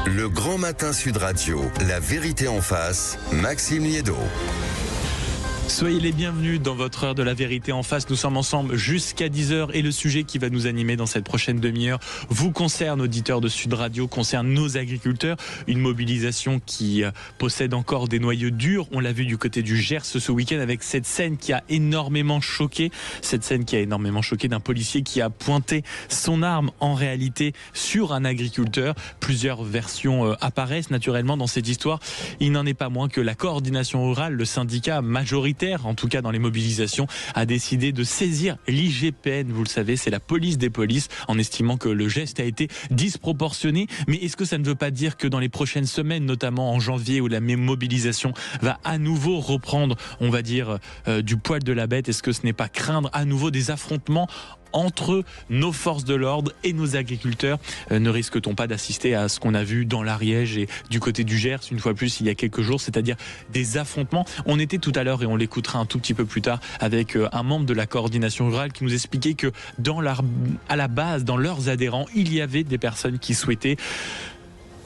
Le Grand Matin Sud Radio, la vérité en face, Maxime Liédot. Soyez les bienvenus dans votre heure de la vérité en face. Nous sommes ensemble jusqu'à 10h et le sujet qui va nous animer dans cette prochaine demi-heure vous concerne, auditeurs de Sud Radio, concerne nos agriculteurs. Une mobilisation qui possède encore des noyaux durs. On l'a vu du côté du Gers ce week-end avec cette scène qui a énormément choqué. Cette scène qui a énormément choqué d'un policier qui a pointé son arme en réalité sur un agriculteur. Plusieurs versions apparaissent naturellement dans cette histoire. Il n'en est pas moins que la coordination rurale, le syndicat majoritaire, en tout cas dans les mobilisations, a décidé de saisir l'IGPN. Vous le savez, c'est la police des polices, en estimant que le geste a été disproportionné. Mais est-ce que ça ne veut pas dire que dans les prochaines semaines, notamment en janvier, où la même mobilisation va à nouveau reprendre, on va dire, du poil de la bête, est-ce que ce n'est pas craindre à nouveau des affrontements entre nos forces de l'ordre et nos agriculteurs? Ne risque-t-on pas d'assister à ce qu'on a vu dans l'Ariège et du côté du Gers, une fois plus, il y a quelques jours, c'est-à-dire des affrontements? On était tout à l'heure, et on l'écoutera un tout petit peu plus tard, avec un membre de la coordination rurale qui nous expliquait que à la base, dans leurs adhérents, il y avait des personnes qui souhaitaient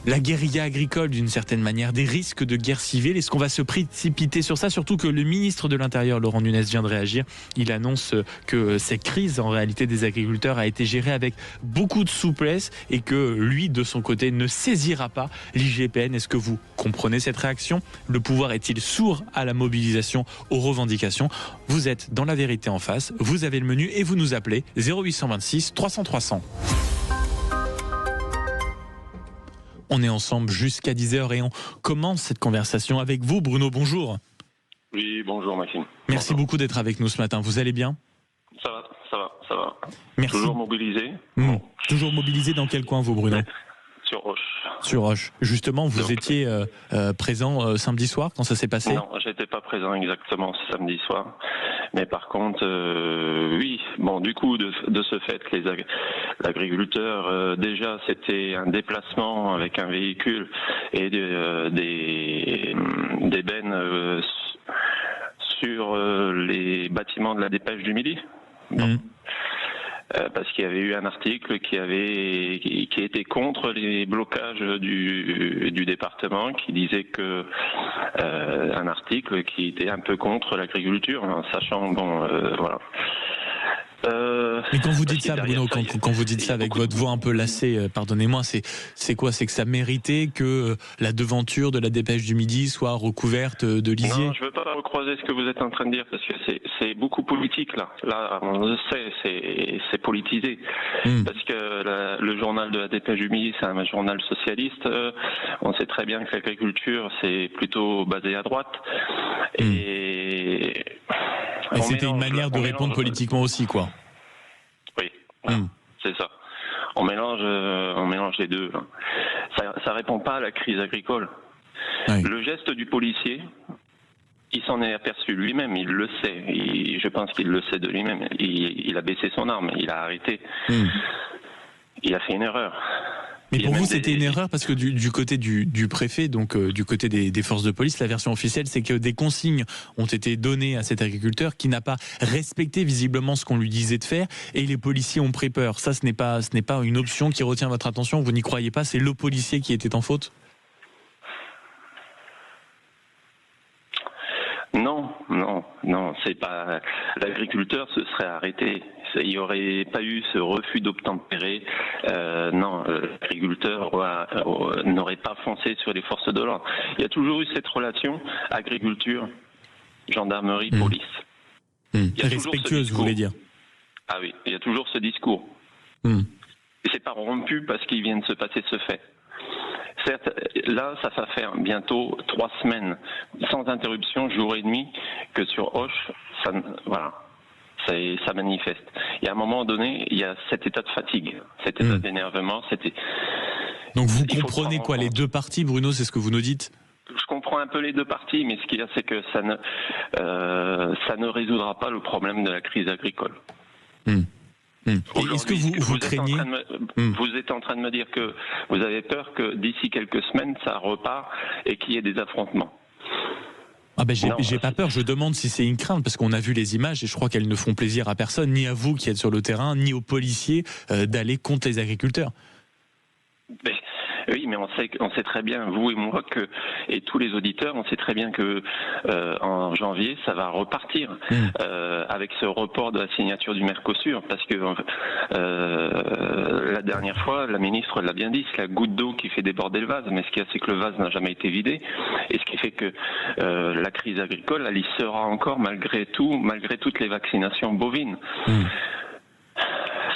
la guérilla agricole d'une certaine manière, des risques de guerre civile. Est-ce qu'on va se précipiter sur ça? Surtout que le ministre de l'Intérieur, Laurent Nunez, vient de réagir. Il annonce que cette crise, en réalité, des agriculteurs a été gérée avec beaucoup de souplesse et que lui, de son côté, ne saisira pas l'IGPN. Est-ce que vous comprenez cette réaction? Le pouvoir est-il sourd à la mobilisation, aux revendications? Vous êtes dans la vérité en face, vous avez le menu et vous nous appelez 0826 300 300. On est ensemble jusqu'à 10h et on commence cette conversation avec vous, Bruno. Bonjour. Oui, bonjour Maxime. Merci beaucoup d'être avec nous ce matin. Vous allez bien? Ça va. Merci. Toujours mobilisé. Toujours mobilisé dans quel coin, vous, Bruno? Sur Auch. Sur Auch. Justement, vous étiez présent samedi soir quand ça s'est passé? Non, j'étais pas présent exactement ce samedi soir. Mais par contre, oui. Bon, du coup, de ce fait, l'agriculteur, déjà, c'était un déplacement avec un véhicule et des bennes sur les bâtiments de la Dépêche du Midi. Bon. Parce qu'il y avait eu un article qui était contre les blocages du département, qui disait que un article qui était un peu contre l'agriculture, en sachant voilà. Mais quand vous dites ça, Bruno, quand vous dites ça avec votre voix un peu lassée, pardonnez-moi, c'est quoi? C'est que ça méritait que la devanture de la Dépêche du Midi soit recouverte de lisier? Non, je veux pas recroiser ce que vous êtes en train de dire, parce que c'est beaucoup politique là. Là, on le sait, c'est politisé. Parce que le journal de la Dépêche du Midi, c'est un journal socialiste. On sait très bien que l'agriculture, c'est plutôt basé à droite. Et c'était une manière de répondre politiquement aussi, quoi. Oui, c'est ça. On mélange les deux. Ça répond pas à la crise agricole. Oui. Le geste du policier, il s'en est aperçu lui-même, il le sait. Je pense qu'il le sait de lui-même. Il a baissé son arme, il a arrêté. Il a fait une erreur. Mais pour vous, c'était une erreur parce que du côté du préfet, donc du côté des forces de police, la version officielle, c'est que des consignes ont été données à cet agriculteur qui n'a pas respecté visiblement ce qu'on lui disait de faire, et les policiers ont pris peur. Ça, ce n'est pas une option qui retient votre attention. Vous n'y croyez pas? C'est le policier qui était en faute? Non, c'est pas l'agriculteur se serait arrêté. Il n'y aurait pas eu ce refus d'obtempérer. Non, l'agriculteur n'aurait pas foncé sur les forces de l'ordre. Il y a toujours eu cette relation agriculture, gendarmerie, police. Respectueuse, vous voulez dire? Ah oui, il y a toujours ce discours. Et c'est pas rompu parce qu'il vient de se passer ce fait. Certes, là, ça va faire bientôt 3 semaines sans interruption, jour et nuit, que sur Auch, ça manifeste. Et à un moment donné, il y a cet état de fatigue, cet état d'énervement. Donc vous comprenez quoi, les deux parties, Bruno, c'est ce que vous nous dites? Je comprends un peu les deux parties, mais ce qu'il y a, c'est que ça ne résoudra pas le problème de la crise agricole. Est-ce que vous craignez... Vous êtes en train de me dire que vous avez peur que d'ici quelques semaines, ça repart et qu'il y ait des affrontements. J'ai pas peur, je demande si c'est une crainte, parce qu'on a vu les images et je crois qu'elles ne font plaisir à personne, ni à vous qui êtes sur le terrain, ni aux policiers d'aller contre les agriculteurs. Oui, mais on sait très bien, vous et moi, et tous les auditeurs, on sait très bien que en janvier, ça va repartir avec ce report de la signature du Mercosur, parce que la dernière fois, la ministre l'a bien dit, c'est la goutte d'eau qui fait déborder le vase, mais ce qu'il y a, c'est que le vase n'a jamais été vidé, et ce qui fait que la crise agricole, elle y sera encore malgré toutes les vaccinations bovines.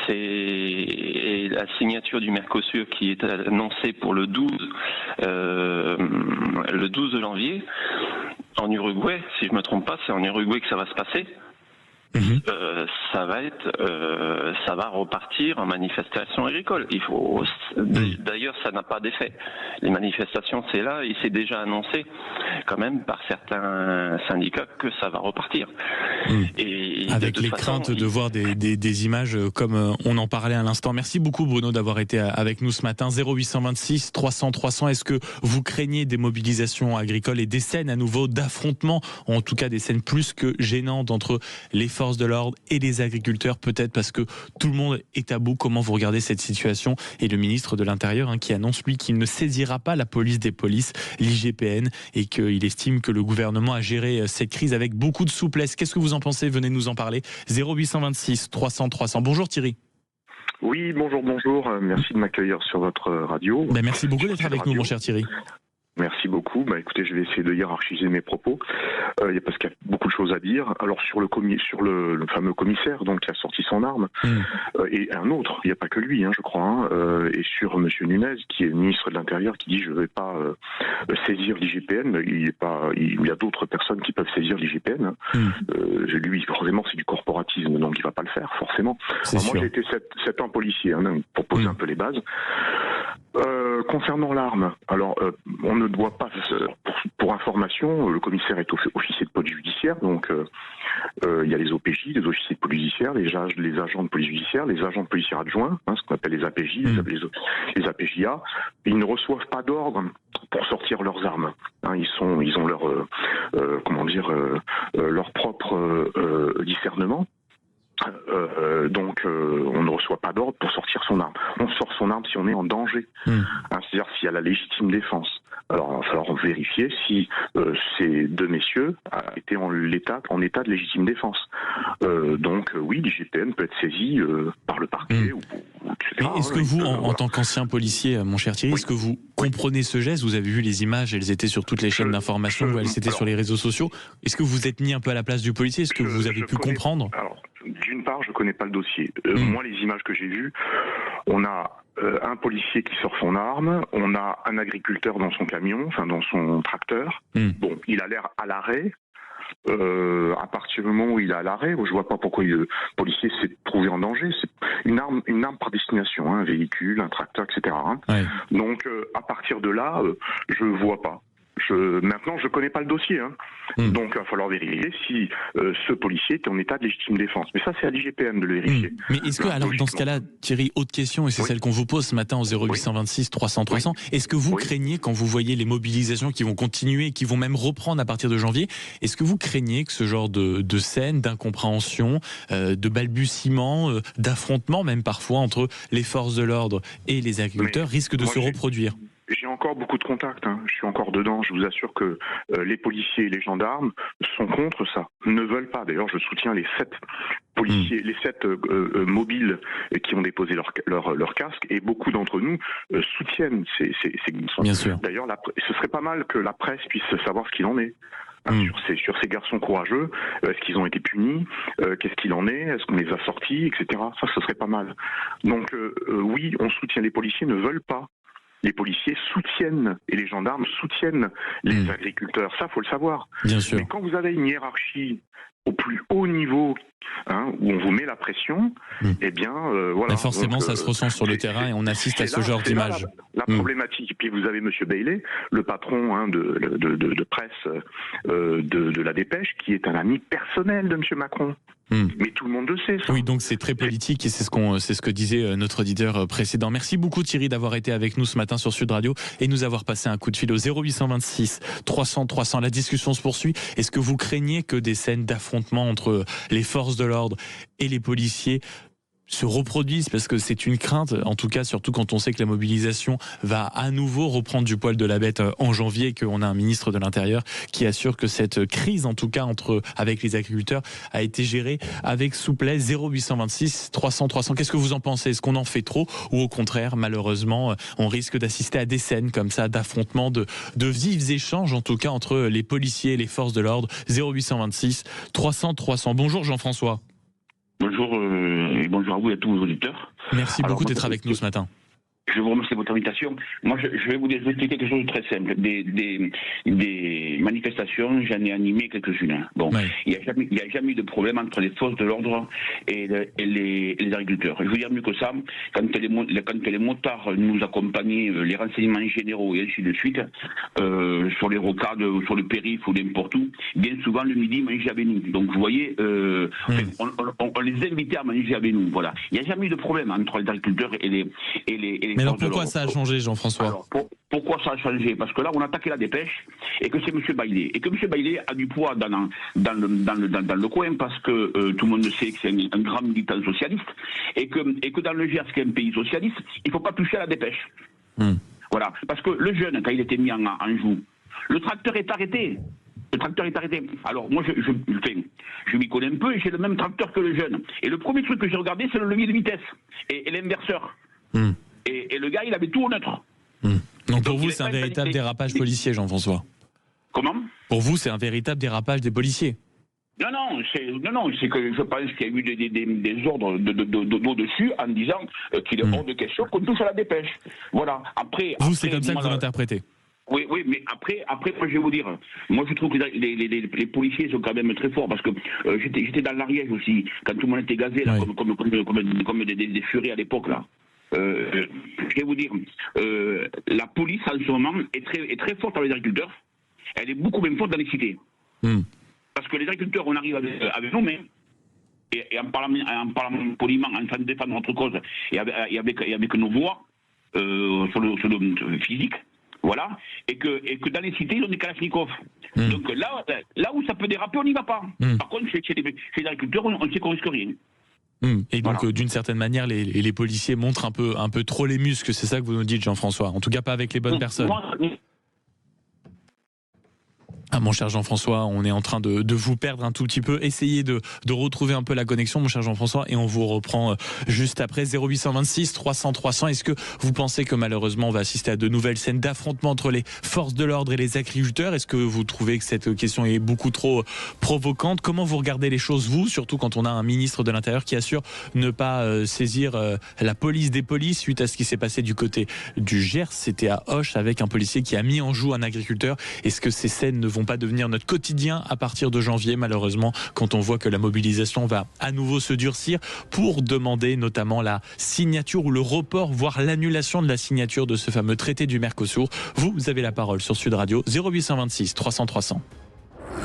Et la signature du Mercosur qui est annoncée pour le 12 janvier en Uruguay, si je me trompe pas, c'est en Uruguay que ça va se passer. Ça va repartir en manifestation agricole. D'ailleurs, ça n'a pas d'effet. Les manifestations, c'est là, et c'est déjà annoncé quand même par certains syndicats que ça va repartir. Et avec les craintes de voir des images comme on en parlait à l'instant. Merci beaucoup Bruno d'avoir été avec nous ce matin. 0826 300 300. Est-ce que vous craignez des mobilisations agricoles et des scènes à nouveau d'affrontements, en tout cas des scènes plus que gênantes entre les forces de l'ordre et les agriculteurs, peut-être parce que tout le monde est à bout? Comment vous regardez cette situation? Et le ministre de l'Intérieur qui annonce lui qu'il ne saisira pas la police des polices, l'IGPN, et qu'il estime que le gouvernement a géré cette crise avec beaucoup de souplesse. Qu'est-ce que vous en pensez? Venez nous en parler. 0826 300 300. Bonjour Thierry. Oui, bonjour. Merci de m'accueillir sur votre radio. Merci beaucoup d'être avec nous, mon cher Thierry. Merci beaucoup. Écoutez, je vais essayer de hiérarchiser mes propos. Parce qu'il y a beaucoup de choses à dire. Alors sur le fameux commissaire donc qui a sorti son arme et un autre, il n'y a pas que lui, je crois. Et sur Monsieur Nunez, qui est ministre de l'Intérieur, qui dit je ne vais pas saisir l'IGPN. Il y a d'autres personnes qui peuvent saisir l'IGPN. Lui, forcément, c'est du corporatisme, donc il ne va pas le faire, forcément. Alors, moi, j'ai été 7 ans policier, pour poser un peu les bases. Concernant l'arme, alors on ne doit pas, pour information, le commissaire est officier de police judiciaire, donc il y a les OPJ, les officiers de police judiciaire, les agents de police judiciaire, les agents de policiers adjoints, ce qu'on appelle les APJ, les APJA. Ils ne reçoivent pas d'ordre pour sortir leurs armes. Ils ont leur propre discernement. Donc on ne reçoit pas d'ordre pour sortir son arme. On sort son arme si on est en danger, c'est-à-dire s'il y a la légitime défense. Alors il va falloir vérifier si ces deux messieurs étaient en état de légitime défense. Donc oui, l'IGPN peut être saisi par le parquet etc. Est-ce que vous, en tant qu'ancien policier, mon cher Thierry, est-ce que vous comprenez ce geste? Vous avez vu les images, elles étaient sur toutes les chaînes d'information, elles étaient sur les réseaux sociaux. Est-ce que vous vous êtes mis un peu à la place du policier? Est-ce que vous avez pu comprendre? Alors, d'une part, je connais pas le dossier. Moi, les images que j'ai vues, on a un policier qui sort son arme, on a un agriculteur dans son camion, dans son tracteur. Bon, il a l'air à l'arrêt. À partir du moment où il est à l'arrêt, je vois pas pourquoi le policier s'est trouvé en danger. C'est une arme par destination, un véhicule, un tracteur, etc. Donc, à partir de là, je vois pas. Maintenant, je connais pas le dossier, donc il va falloir vérifier si ce policier est en état de légitime défense. Mais ça, c'est à l'IGPN de le vérifier. Mais est-ce que, alors, dans ce cas-là, Thierry, autre question, et c'est celle qu'on vous pose ce matin au 0826 300 300, est-ce que vous craignez, quand vous voyez les mobilisations qui vont continuer, qui vont même reprendre à partir de janvier, est-ce que vous craignez que ce genre de scène, d'incompréhension, de balbutiement, d'affrontement, même parfois, entre les forces de l'ordre et les agriculteurs, risque de se reproduire? J'ai encore beaucoup de contacts, je suis encore dedans, je vous assure que les policiers et les gendarmes sont contre ça, ne veulent pas. D'ailleurs, je soutiens les 7 policiers, les 7 mobiles qui ont déposé leur casque, et beaucoup d'entre nous soutiennent ces garçons. Bien sûr. D'ailleurs, ce serait pas mal que la presse puisse savoir ce qu'il en est. Sur ces garçons courageux, est-ce qu'ils ont été punis, qu'est-ce qu'il en est, est-ce qu'on les a sortis, etc. Ça, ce serait pas mal. Donc oui, on soutient, les policiers ne veulent pas. Les policiers soutiennent et les gendarmes soutiennent les agriculteurs. Ça, faut le savoir. Bien sûr. Mais quand vous avez une hiérarchie au plus haut niveau, où on vous met la pression, eh bien, voilà. Mais forcément, ça se ressent sur le terrain et on assiste à ce genre d'image. La problématique. Et puis vous avez Monsieur Bailey, le patron de presse de la Dépêche, qui est un ami personnel de Monsieur Macron. Mais tout le monde le sait, ça. Oui, donc c'est très politique et c'est ce que disait notre auditeur précédent. Merci beaucoup Thierry d'avoir été avec nous ce matin sur Sud Radio et nous avoir passé un coup de fil au 0826 300 300. La discussion se poursuit. Est-ce que vous craignez que des scènes d'affrontement entre les forces de l'ordre et les policiers se reproduisent, parce que c'est une crainte, en tout cas, surtout quand on sait que la mobilisation va à nouveau reprendre du poil de la bête en janvier et qu'on a un ministre de l'Intérieur qui assure que cette crise, en tout cas avec les agriculteurs, a été gérée avec souplesse. 0826 300 300. Qu'est-ce que vous en pensez? Est-ce qu'on en fait trop, ou au contraire, malheureusement, on risque d'assister à des scènes comme ça, d'affrontements, de vifs échanges, en tout cas, entre les policiers et les forces de l'ordre? 0826 300 300. Bonjour Jean-François. Bonjour et bonjour à vous et à tous vos auditeurs. Merci beaucoup d'être avec nous ce matin. Je vous remercie de votre invitation. Moi, je vais vous expliquer quelque chose de très simple. Des manifestations, j'en ai animé quelques-unes. Bon, ouais. Il n'y a jamais eu de problème entre les forces de l'ordre et les agriculteurs. Je veux dire mieux que ça, quand les motards nous accompagnaient, les renseignements généraux et ainsi de suite, sur les rocades, sur le périph' ou n'importe où, bien souvent le midi, mangeaient avec nous. Donc vous voyez, on les invitait à manger avec nous. Voilà. Il n'y a jamais eu de problème entre les agriculteurs et les Mais alors pourquoi ça a changé, Jean-François? Alors, pourquoi ça a changé? Parce que là, on a attaqué la dépêche et que c'est M. Baillet. Et que M. Baillet a du poids dans le coin parce que tout le monde sait que c'est un grand militant socialiste et que dans le Gers, qui est un pays socialiste, il ne faut pas toucher à la dépêche. Voilà. Parce que le jeune, quand il était mis en joue, le tracteur est arrêté. Le tracteur est arrêté. Alors, moi, je m'y connais un peu et j'ai le même tracteur que le jeune. Et le premier truc que j'ai regardé, c'est le levier de vitesse et l'inverseur. Et le gars, il avait tout au neutre. Donc pour vous, c'est un véritable dérapage policier, Jean-François? Comment? Pour vous, c'est un véritable dérapage des policiers? Non, c'est que je pense qu'il y a eu des ordres d'au-dessus en disant qu'il est hors de question qu'on touche à la dépêche. Voilà. Après, c'est comme ça que vous l'interprétez? Oui, mais après, moi, je vais vous dire, moi, je trouve que les policiers sont quand même très forts, parce que j'étais dans l'Ariège aussi, quand tout le monde était gazé, là, comme des furies à l'époque, là. Je vais vous dire, la police en ce moment est très forte avec les agriculteurs. Elle est beaucoup même forte dans les cités. Parce que les agriculteurs, on arrive avec nos mains et en parlant poliment, en train de défendre notre cause et avec nos voix sur le physique. Voilà, et que dans les cités, ils ont des kalachnikovs. Donc là où ça peut déraper, on n'y va pas. Par contre, chez les agriculteurs, on sait qu'on risque rien. Et donc, voilà. D'une certaine manière, les policiers montrent un peu trop les muscles, c'est ça que vous nous dites, Jean-François? En tout cas, pas avec les bonnes personnes. Ah, mon cher Jean-François, on est en train de vous perdre un tout petit peu. Essayez de retrouver un peu la connexion, mon cher Jean-François, et on vous reprend juste après. 0826 300 300. Est-ce que vous pensez que malheureusement on va assister à de nouvelles scènes d'affrontement entre les forces de l'ordre et les agriculteurs? Est-ce que vous trouvez que cette question est beaucoup trop provocante? Comment vous regardez les choses, vous, surtout quand on a un ministre de l'Intérieur qui assure ne pas saisir la police des polices suite à ce qui s'est passé du côté du Gers? C'était à Auch avec un policier qui a mis en joue un agriculteur. Est-ce que ces scènes ne vont pas devenir notre quotidien à partir de janvier, malheureusement, quand on voit que la mobilisation va à nouveau se durcir pour demander notamment la signature ou le report, voire l'annulation de la signature de ce fameux traité du Mercosur? Vous avez la parole sur Sud Radio, 0826 300 300.